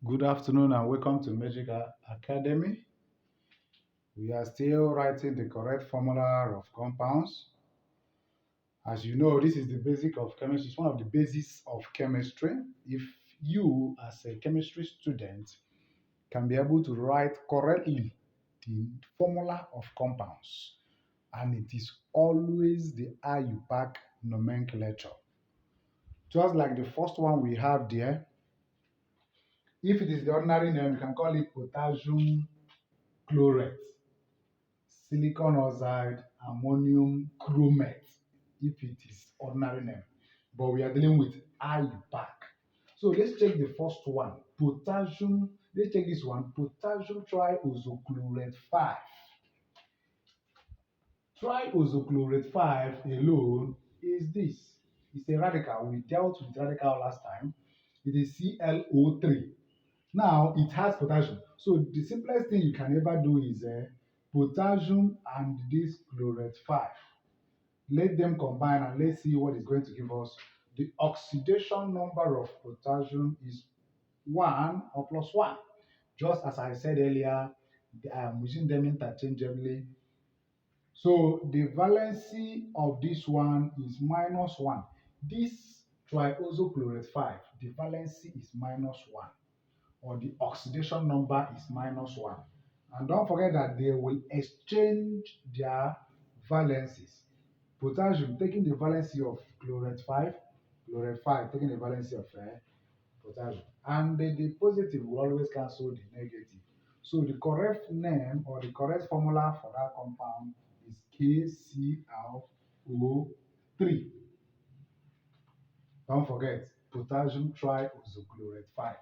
Good afternoon and welcome to Magical Academy. We are still writing the correct formula of compounds. As you know, this is the basic of chemistry. It's one of the basics of chemistry. If you, as a chemistry student, can be able to write correctly the formula of compounds, and it is always the IUPAC nomenclature. Just like the first one we have there, if it is the ordinary name, you can call it potassium chlorate, silicon oxide, ammonium chromate, if it is ordinary name. But we are dealing with IUPAC. So let's check the first one. Potassium, let's check this one. Potassium triosochlorate 5. Triosochlorate 5 alone is this. It's a radical. We dealt with radical last time. It is ClO3. Now it has potassium. So the simplest thing you can ever do is potassium and this chlorate 5. Let them combine and let's see what is going to give us. The oxidation number of potassium is 1 or plus 1. Just as I said earlier, I am using them interchangeably. So the valency of this one is minus 1. This triosochlorate 5, the valency is minus 1, or the oxidation number is minus 1. And don't forget that they will exchange their valencies. Potassium taking the valency of chlorate 5 taking the valency of potassium. And the positive will always cancel the negative. So the correct name or the correct formula for that compound is KClO3. Don't forget, potassium triosochlorate 5.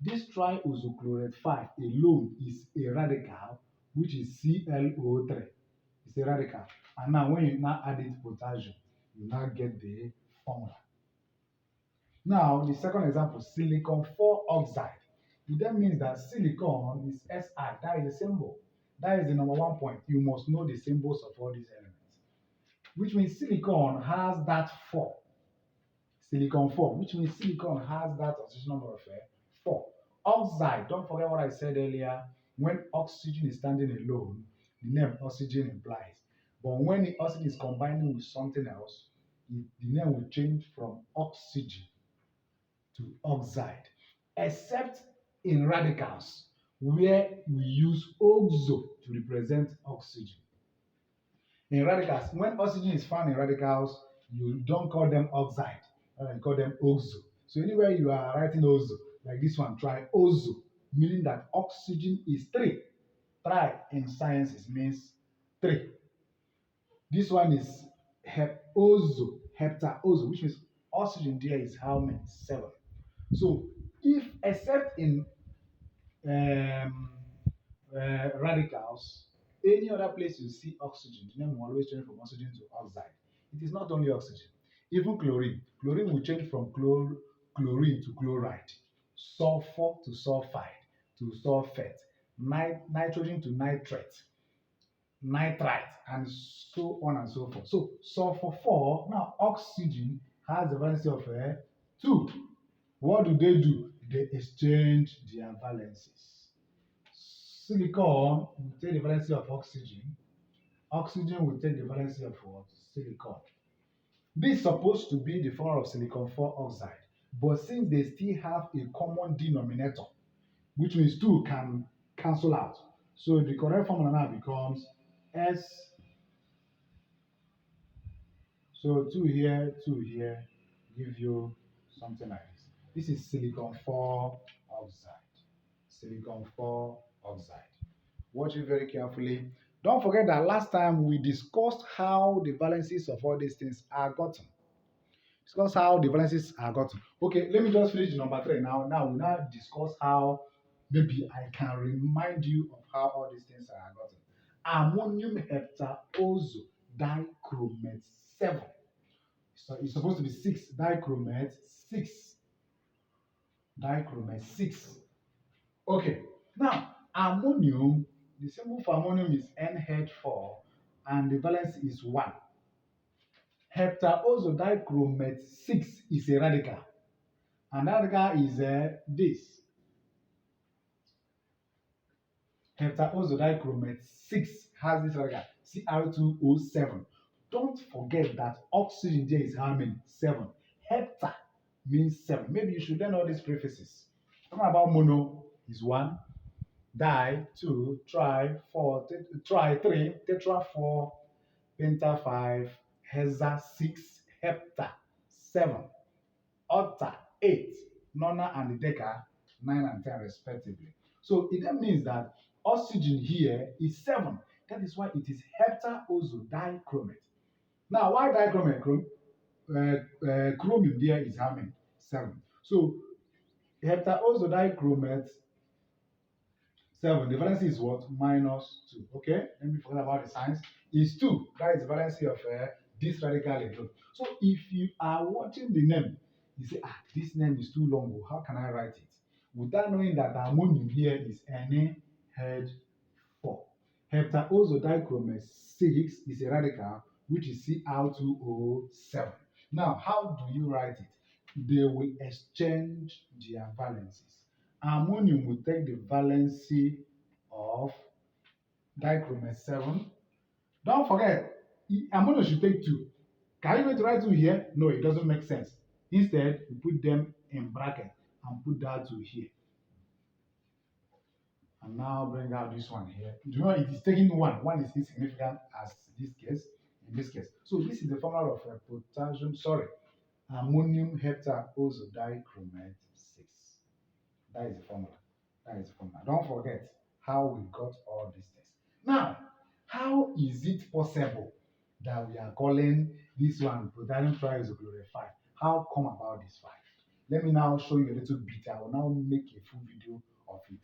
This triosochlorate 5 alone is a radical, which is ClO3. It's a radical. And now when you now add it potassium, you now get the formula. Now, the second example, silicon 4 oxide. It then means that silicon is Si. That is the symbol. That is the number 1 point. You must know the symbols of all these elements. Which means silicon has that 4. Silicon 4, which means silicon has that oxidation number of 4. Oxide, don't forget what I said earlier. When oxygen is standing alone, the name oxygen implies. But when the oxygen is combining with something else, the name will change from oxygen to oxide, except in radicals where we use oxo to represent oxygen. In radicals, when oxygen is found in radicals, you don't call them oxide, you call them oxo. So anywhere you are writing oxo, like this one, try oxo, meaning that oxygen is 3. Tri in sciences means 3. This one is heptaozo, which means oxygen there is how many? 7. So if except in um, radicals, any other place you see oxygen, the name will always change from oxygen to oxide. It is not only oxygen, even chlorine. Chlorine will change from chlorine to chloride, sulfur to sulfide to sulfate, nitrogen to nitrate, nitrite, and so on and so forth. So sulfur 4, now oxygen has the valency of 2. What do? They exchange their valencies. Silicon will take the valency of oxygen. Oxygen will take the valency of what? Silicon. This is supposed to be the formula of silicon 4 oxide. But since they still have a common denominator, which means 2 can cancel out. So the correct formula now becomes S. So 2 here, give you something like this. This is silicon 4 oxide. Silicon 4 oxide. Watch it very carefully. Don't forget that last time we discussed how the valencies of all these things are gotten. Discuss how the valencies are gotten. Okay, let me just finish number 3 now. Now we now discuss how maybe I can remind you of how all these things are gotten. Ammonium heptaozo dichromate 7. So it's supposed to be 6 dichromate 6. Dichromate 6. Okay, now ammonium, the symbol for ammonium is NH4 and the valence is 1. Heptaozodichromate 6 is a radical, and that radical is this. Heptaozodichromate 6 has this radical Cr2O7. Don't forget that oxygen there is how many? 7. Hepta means 7. Maybe you should learn all these prefixes. Talking about mono is 1, di 2, tri 4, tri 3, tetra 4, penta 5, hexa 6, hepta 7, octa 8, nona and deca 9 and 10 respectively. So it then means that oxygen here is 7. That is why it is heptaozodichromate. Now, why dichromate? Chromium there is how many? 7. So heptaozodichromate 7, the valency is what? -2. Okay, let me forget about the signs. Is 2. That is the valency of this radical electron. So if you are watching the name, you say, this name is too long. How can I write it? Without knowing that the ammonium here is Na4. Heptaozodichromate 6 is a radical which is Cr2O7. Now, how do you write it? They will exchange their valencies. Ammonium will take the valency of dichromate 7. Don't forget, ammonium should take 2. Can you going to write 2 here? No, it doesn't make sense. Instead, we put them in bracket and put that 2 here. And now bring out this one here. Do you know it is taking 1? 1 is insignificant as this case, in this case. So this is the formula of ammonium heptaozodichromate 6. That is the formula. That is the formula. Don't forget how we got all these things. Now, how is it possible that we are calling this one potassium triisochlorate 5? How come about this 5? Let me now show you a little bit. I will now make a full video of it.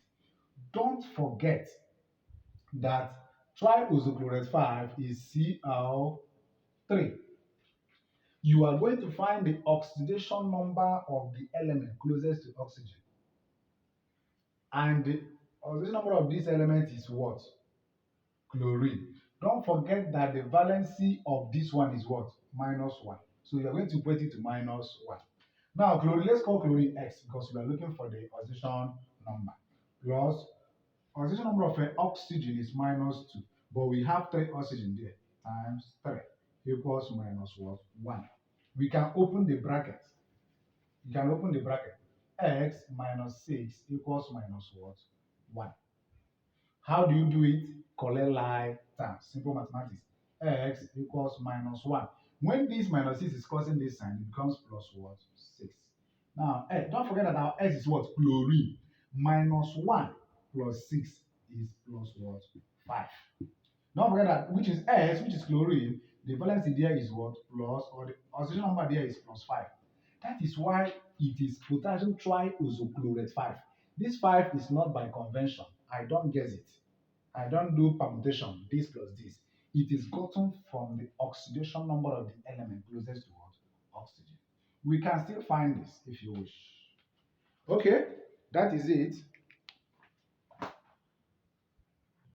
Don't forget that triisochlorate 5 is Cl3. You are going to find the oxidation number of the element closest to oxygen. And the oxidation number of this element is what? Chlorine. Don't forget that the valency of this one is what? -1. So you are going to put it to -1. Now, chlorine, let's call chlorine X because we are looking for the oxidation number. Plus, oxidation number of oxygen is -2. But we have 3 oxygen there times 3 equals -1. We can open the bracket. You can open the bracket. X minus 6 equals -1. How do you do it? Collect like terms. Simple mathematics. X equals -1. When this -6 is causing this sign, it becomes +6. Now, don't forget that our S is what? Chlorine. -1 plus 6 is +5. Don't forget that which is S, which is chlorine, the valency there is what? Plus, or the oxidation number there is +5. That is why it is potassium triisochlorate 5. This 5 is not by convention. I don't guess it. I don't do permutation, this plus this. It is gotten from the oxidation number of the element closest to what? Oxygen. We can still find this if you wish. Okay, that is it.